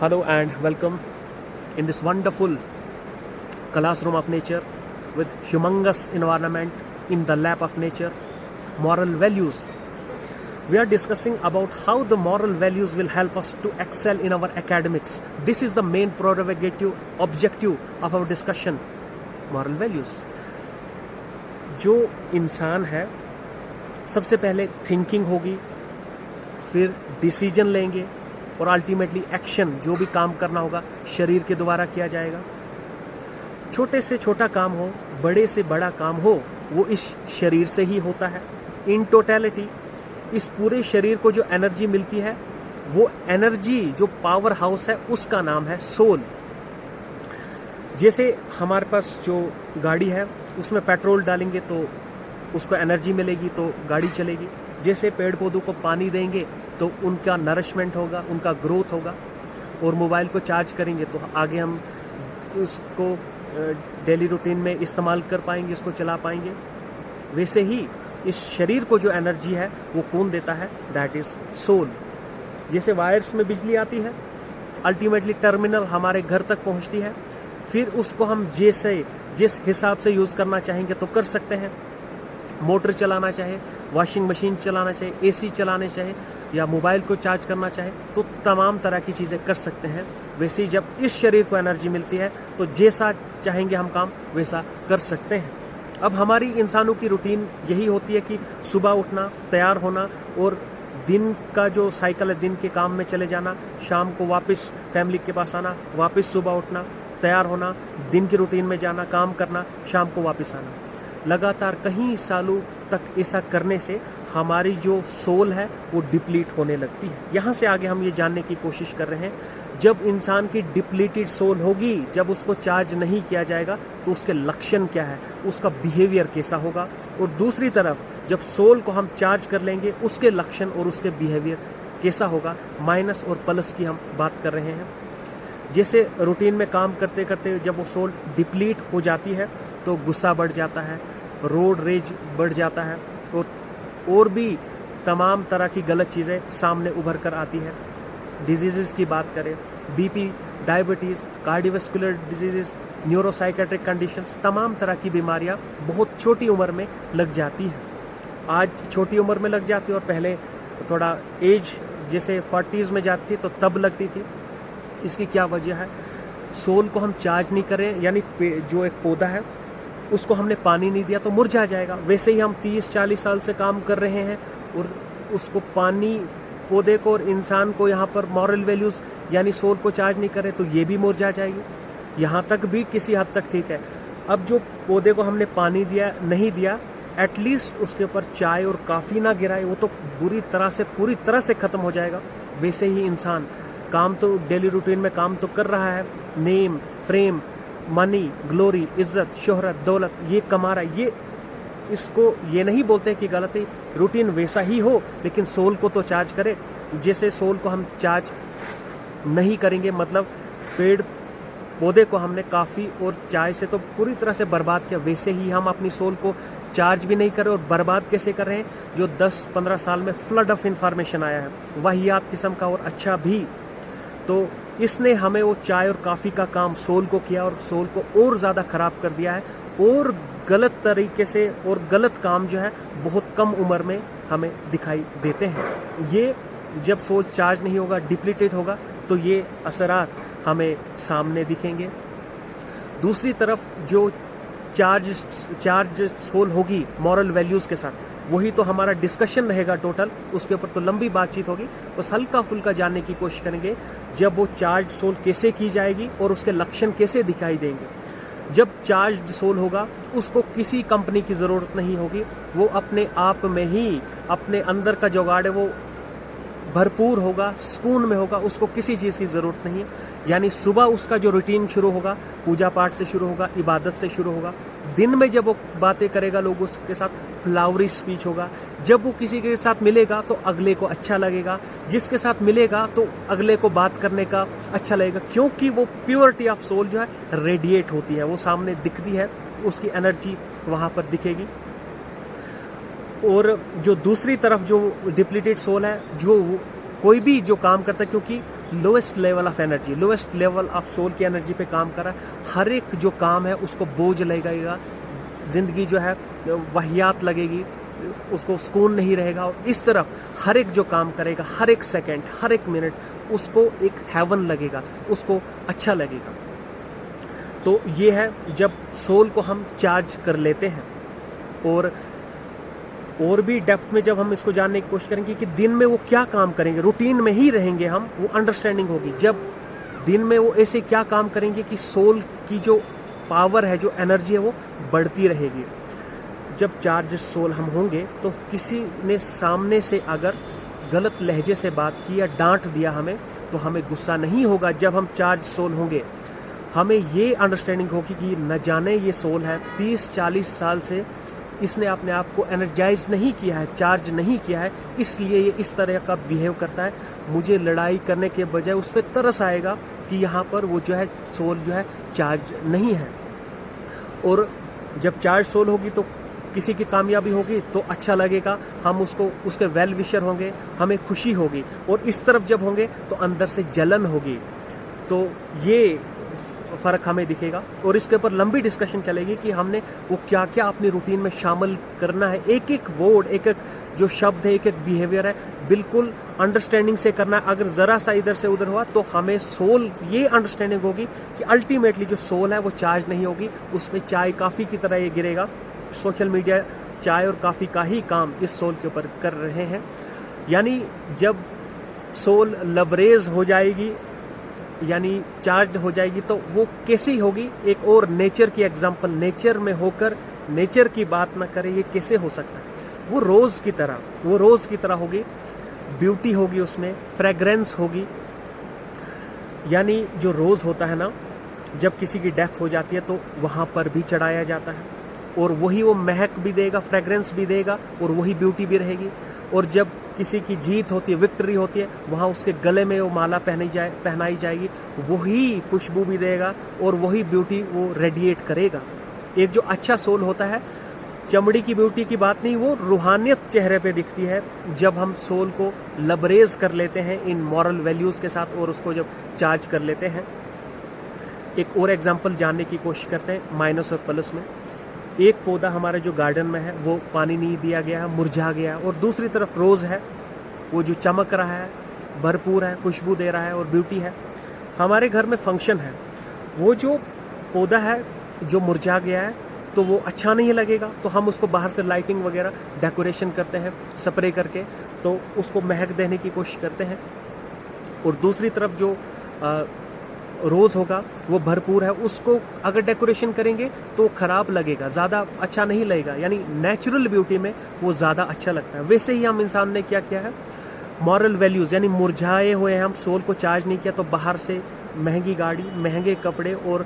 Hello and welcome in this wonderful classroom of nature with humongous environment in the lap of nature, moral values. We are discussing about how the moral values will help us to excel in our academics. This is the main prerogative objective of our discussion, moral values. जो इंसान है सबसे पहले thinking होगी, फिर decision लेंगे और ultimately action, जो भी काम करना होगा शरीर के द्वारा किया जाएगा। छोटे से छोटा काम हो, बड़े से बड़ा काम हो, वो इस शरीर से ही होता है। इन टोटलिटी इस पूरे शरीर को जो एनर्जी मिलती है, वो एनर्जी जो पावर हाउस है उसका नाम है सोल। जैसे हमारे पास जो गाड़ी है उसमें पेट्रोल डालेंगे तो उसको एनर्जी मिलेगी तो गाड़ी चलेगी। जैसे पेड़ पौधों को पानी देंगे तो उनका नरिशमेंट होगा, उनका ग्रोथ होगा। और मोबाइल को चार्ज करेंगे तो आगे हम उसको डेली रूटीन में इस्तेमाल कर पाएंगे, उसको चला पाएंगे। वैसे ही इस शरीर को जो एनर्जी है वो कौन देता है? That is soul. जैसे वायर्स में बिजली आती है, अल्टीमेटली टर्मिनल हमारे घर तक पहुंचती है, फिर उसको हम जिस हिसाब से यूज़ करना चाहेंगे तो कर सकते हैं। मोटर चलाना चाहे, वॉशिंग मशीन चलाना चाहे, एसी चलाने चाहे या मोबाइल को चार्ज करना चाहे तो तमाम तरह की चीज़ें कर सकते हैं। वैसे ही जब इस शरीर को एनर्जी मिलती है तो जैसा चाहेंगे हम काम वैसा कर सकते हैं। अब हमारी इंसानों की रूटीन यही होती है कि सुबह उठना, तैयार होना और दिन का जो साइकिल है, दिन के काम में चले जाना, शाम को वापस फैमिली के पास आना, वापस सुबह उठना, तैयार होना, दिन की रूटीन में जाना, काम करना, शाम को वापस आना। लगातार कई सालों तक ऐसा करने से हमारी जो सोल है वो डिप्लीट होने लगती है। यहाँ से आगे हम ये जानने की कोशिश कर रहे हैं, जब इंसान की डिप्लीटेड सोल होगी, जब उसको चार्ज नहीं किया जाएगा तो उसके लक्षण क्या है, उसका बिहेवियर कैसा होगा। और दूसरी तरफ जब सोल को हम चार्ज कर लेंगे, उसके लक्षण और उसके बिहेवियर कैसा होगा। माइनस और प्लस की हम बात कर रहे हैं। जैसे रूटीन में काम करते करते जब वो सोल डिप्लीट हो जाती है तो गुस्सा बढ़ जाता है, रोड रेज बढ़ जाता है और भी तमाम तरह की गलत चीज़ें सामने उभर कर आती है। डिजीज़ की बात करें, BP, diabetes, cardiovascular disease, neuropsychiatric conditions, तमाम तरह की बीमारियां बहुत छोटी उम्र में लग जाती हैं। आज छोटी उम्र में लग जाती है और पहले थोड़ा एज जैसे 40s में जाती थी तो तब लगती थी। इसकी क्या वजह है? सोल को हम चार्ज नहीं करें, यानी जो एक पौधा है उसको हमने पानी नहीं दिया तो मुरझा जाएगा। वैसे ही हम 30-40 साल से काम कर रहे हैं और उसको पानी, पौधे को और इंसान को यहाँ पर मॉरल वैल्यूज़ यानी सोल को चार्ज नहीं करें तो ये भी मुरझा जाएगी। यहाँ तक भी किसी हद तक ठीक है। अब जो पौधे को हमने पानी दिया नहीं दिया, एटलीस्ट उसके ऊपर चाय और काफ़ी ना गिराए, वो तो पूरी तरह से ख़त्म हो जाएगा। वैसे ही इंसान काम तो डेली रूटीन में काम तो कर रहा है, नेम, फ्रेम, मनी, ग्लोरी, इज्जत, शोहरत, दौलत ये कमा रहा है। इसको ये नहीं बोलते कि गलत है, रूटीन वैसा ही हो लेकिन सोल को तो चार्ज करे। जैसे सोल को हम चार्ज नहीं करेंगे, मतलब पेड़ पौधे को हमने काफ़ी और चाय से तो पूरी तरह से बर्बाद किया, वैसे ही हम अपनी सोल को चार्ज भी नहीं कर रहे और बर्बाद कैसे कर रहे हैं? जो 10-15 साल में फ्लड ऑफ इंफॉर्मेशन आया है, वाहियात किस्म का और अच्छा भी, तो इसने हमें वो चाय और काफ़ी का काम सोल को किया और सोल को और ज़्यादा ख़राब कर दिया है। और गलत तरीके से और गलत काम जो है बहुत कम उम्र में हमें दिखाई देते हैं। ये जब सोल चार्ज नहीं होगा, डिप्लीटेड होगा, तो ये असरात हमें सामने दिखेंगे। दूसरी तरफ जो चार्ज सोल होगी मॉरल वैल्यूज़ के साथ, वही तो हमारा डिस्कशन रहेगा टोटल, उसके ऊपर तो लंबी बातचीत होगी। बस हल्का फुल्का जानने की कोशिश करेंगे जब वो चार्ज सोल कैसे की जाएगी और उसके लक्षण कैसे दिखाई देंगे। जब चार्ज सोल होगा उसको किसी कंपनी की ज़रूरत नहीं होगी, वो अपने आप में ही अपने अंदर का जुगाड़ है वो भरपूर होगा, सुकून में होगा, उसको किसी चीज़ की ज़रूरत नहीं है। यानी सुबह उसका जो रूटीन शुरू होगा पूजा पाठ से शुरू होगा, इबादत से शुरू होगा। दिन में जब वो बातें करेगा लोगों के साथ फ्लावरी स्पीच होगा। जब वो किसी के साथ मिलेगा तो अगले को अच्छा लगेगा, जिसके साथ मिलेगा तो अगले को बात करने का अच्छा लगेगा, क्योंकि वो प्योरिटी ऑफ सोल जो है रेडिएट होती है, वो सामने दिखती है, उसकी एनर्जी वहाँ पर दिखेगी। और जो दूसरी तरफ जो डिप्लीटेड सोल है, जो कोई भी जो काम करता है, क्योंकि lowest level of energy, lowest level of soul की एनर्जी पे काम कर रहा है। हर एक जो काम है उसको बोझ लगेगा, ज़िंदगी जो है वाहियात लगेगी, उसको सुकून नहीं रहेगा। और इस तरफ हर एक जो काम करेगा, हर एक सेकंड, हर एक मिनट उसको एक हेवन लगेगा, उसको अच्छा लगेगा। तो ये है जब सोल को हम चार्ज कर लेते हैं। और भी डेप्थ में जब हम इसको जानने की कोशिश करेंगे कि दिन में वो क्या काम करेंगे, रूटीन में ही रहेंगे हम, वो अंडरस्टैंडिंग होगी। जब दिन में वो ऐसे क्या काम करेंगे कि सोल की जो पावर है, जो एनर्जी है, वो बढ़ती रहेगी। जब चार्ज सोल हम होंगे तो किसी ने सामने से अगर गलत लहजे से बात की या डांट दिया हमें, तो हमें गुस्सा नहीं होगा। जब हम चार्ज सोल होंगे हमें ये अंडरस्टैंडिंग होगी कि न जाने ये सोल है 30-40 साल से इसने अपने आप को एनर्जाइज नहीं किया है, चार्ज नहीं किया है, इसलिए ये इस तरह का बिहेव करता है। मुझे लड़ाई करने के बजाय उस पर तरस आएगा कि यहाँ पर वो जो है सोल जो है चार्ज नहीं है। और जब चार्ज सोल होगी तो किसी की कामयाबी होगी तो अच्छा लगेगा, हम उसको उसके वेल विशर होंगे, हमें खुशी होगी। और इस तरफ जब होंगे तो अंदर से जलन होगी। तो ये फ़र्क हमें दिखेगा और इसके ऊपर लंबी डिस्कशन चलेगी कि हमने वो क्या क्या अपनी रूटीन में शामिल करना है। एक एक वर्ड, एक एक जो शब्द है, एक एक बिहेवियर है, बिल्कुल अंडरस्टैंडिंग से करना है। अगर ज़रा सा इधर से उधर हुआ तो हमें सोल ये अंडरस्टैंडिंग होगी कि अल्टीमेटली जो सोल है वो चार्ज नहीं होगी, उस पर चाय काफ़ी की तरह ये गिरेगा। सोशल मीडिया चाय और काफ़ी का ही काम इस सोल के ऊपर कर रहे हैं। यानी जब सोल लबरेज हो जाएगी, यानी चार्ज हो जाएगी, तो वो कैसी होगी। एक और नेचर की एग्जांपल, नेचर में होकर नेचर की बात ना करे, ये कैसे हो सकता है। वो रोज़ की तरह होगी, ब्यूटी होगी, उसमें फ्रेग्रेंस होगी। यानी जो रोज़ होता है ना, जब किसी की डेथ हो जाती है तो वहाँ पर भी चढ़ाया जाता है और वही वो महक भी देगा, फ्रेग्रेंस भी देगा और वही ब्यूटी भी रहेगी। और जब किसी की जीत होती है, विक्ट्री होती है, वहाँ उसके गले में वो माला पहनाई जाएगी, वही खुशबू भी देगा और वही ब्यूटी वो रेडिएट करेगा। एक जो अच्छा सोल होता है, चमड़ी की ब्यूटी की बात नहीं, वो रूहानियत चेहरे पे दिखती है जब हम सोल को लबरेज कर लेते हैं इन मॉरल वैल्यूज़ के साथ और उसको जब चार्ज कर लेते हैं। एक और एग्जांपल जानने की कोशिश करते हैं माइनस और प्लस में। एक पौधा हमारे जो गार्डन में है वो पानी नहीं दिया गया है, मुरझा गया, और दूसरी तरफ रोज़ है, वो जो चमक रहा है, भरपूर है, खुशबू दे रहा है और ब्यूटी है। हमारे घर में फंक्शन है, वो जो पौधा है जो मुरझा गया है तो वो अच्छा नहीं लगेगा, तो हम उसको बाहर से लाइटिंग वगैरह डेकोरेशन करते हैं स्प्रे करके, तो उसको महक देने की कोशिश करते हैं। और दूसरी तरफ जो रोज़ होगा वो भरपूर है, उसको अगर डेकोरेशन करेंगे तो ख़राब लगेगा, ज़्यादा अच्छा नहीं लगेगा। यानी नेचुरल ब्यूटी में वो ज़्यादा अच्छा लगता है। वैसे ही हम इंसान ने क्या किया है, मॉरल वैल्यूज़ यानी मुरझाए हुए हैं, हम सोल को चार्ज नहीं किया, तो बाहर से महंगी गाड़ी, महंगे कपड़े और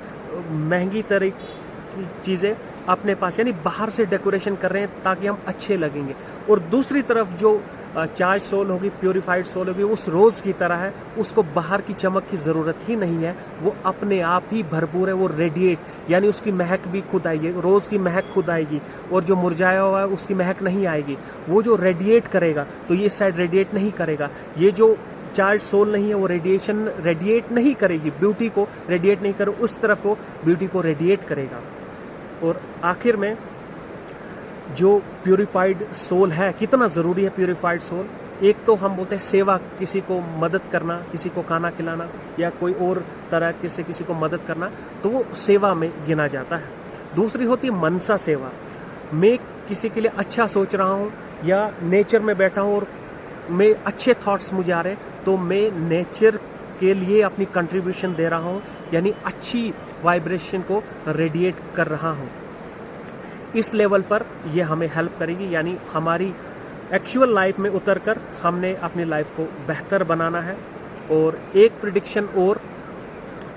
महंगी तरह की चीज़ें अपने पास, यानी बाहर से डेकोरेशन कर रहे हैं ताकि हम अच्छे लगेंगे। और दूसरी तरफ जो चार्ज सोल होगी, प्योरीफाइड सोल होगी, उस रोज़ की तरह है, उसको बाहर की चमक की ज़रूरत ही नहीं है, वो अपने आप ही भरपूर है, वो रेडिएट, यानी उसकी महक भी खुद आएगी, रोज़ की महक खुद आएगी, और जो मुरझाया हुआ है उसकी महक नहीं आएगी। वो जो रेडिएट करेगा तो ये साइड रेडिएट नहीं करेगा। ये जो चार्ज सोल नहीं है वो रेडिएट नहीं करेगी, ब्यूटी को रेडिएट नहीं करे, उस तरफ वो ब्यूटी को रेडिएट करेगा। और आखिर में जो प्यूरिफाइड सोल है, कितना ज़रूरी है प्यूरिफाइड सोल। एक तो हम बोलते हैं सेवा, किसी को मदद करना, किसी को खाना खिलाना या कोई और तरह से किसी को मदद करना, तो वो सेवा में गिना जाता है। दूसरी होती है मनसा सेवा, मैं किसी के लिए अच्छा सोच रहा हूँ या नेचर में बैठा हूँ और मैं अच्छे थॉट्स मुझे आ रहे हैं, तो मैं नेचर के लिए अपनी कंट्रीब्यूशन दे रहा हूँ, यानी अच्छी वाइब्रेशन को रेडिएट कर रहा हूँ। इस लेवल पर ये हमें हेल्प करेगी, यानी हमारी एक्चुअल लाइफ में उतरकर हमने अपनी लाइफ को बेहतर बनाना है। और एक प्रिडिक्शन और,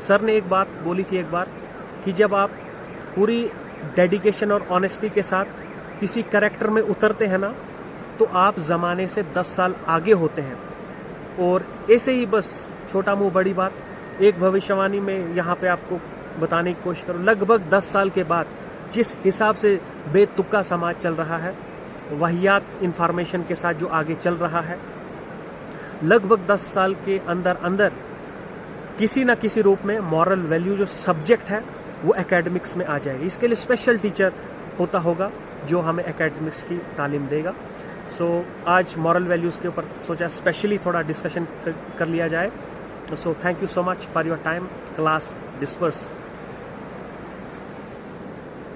सर ने एक बात बोली थी एक बार कि जब आप पूरी डेडिकेशन और ऑनेस्टी के साथ किसी कैरेक्टर में उतरते हैं ना, तो आप ज़माने से 10 साल आगे होते हैं। और ऐसे ही बस छोटा मुंह बड़ी बात, एक भविष्यवाणी में यहाँ पे आपको बताने की कोशिश करूँ, लगभग 10 साल के बाद जिस हिसाब से बेतुका समाज चल रहा है, वाहियात इंफॉर्मेशन के साथ जो आगे चल रहा है, लगभग 10 साल के अंदर अंदर किसी ना किसी रूप में मॉरल वैल्यू जो सब्जेक्ट है वो एकेडमिक्स में आ जाएगी। इसके लिए स्पेशल टीचर होता होगा जो हमें एकेडमिक्स की तालीम देगा। सो आज मॉरल वैल्यूज़ के ऊपर सोचा स्पेशली थोड़ा डिस्कशन कर लिया जाए। So thank you so much for your time. Class disperse.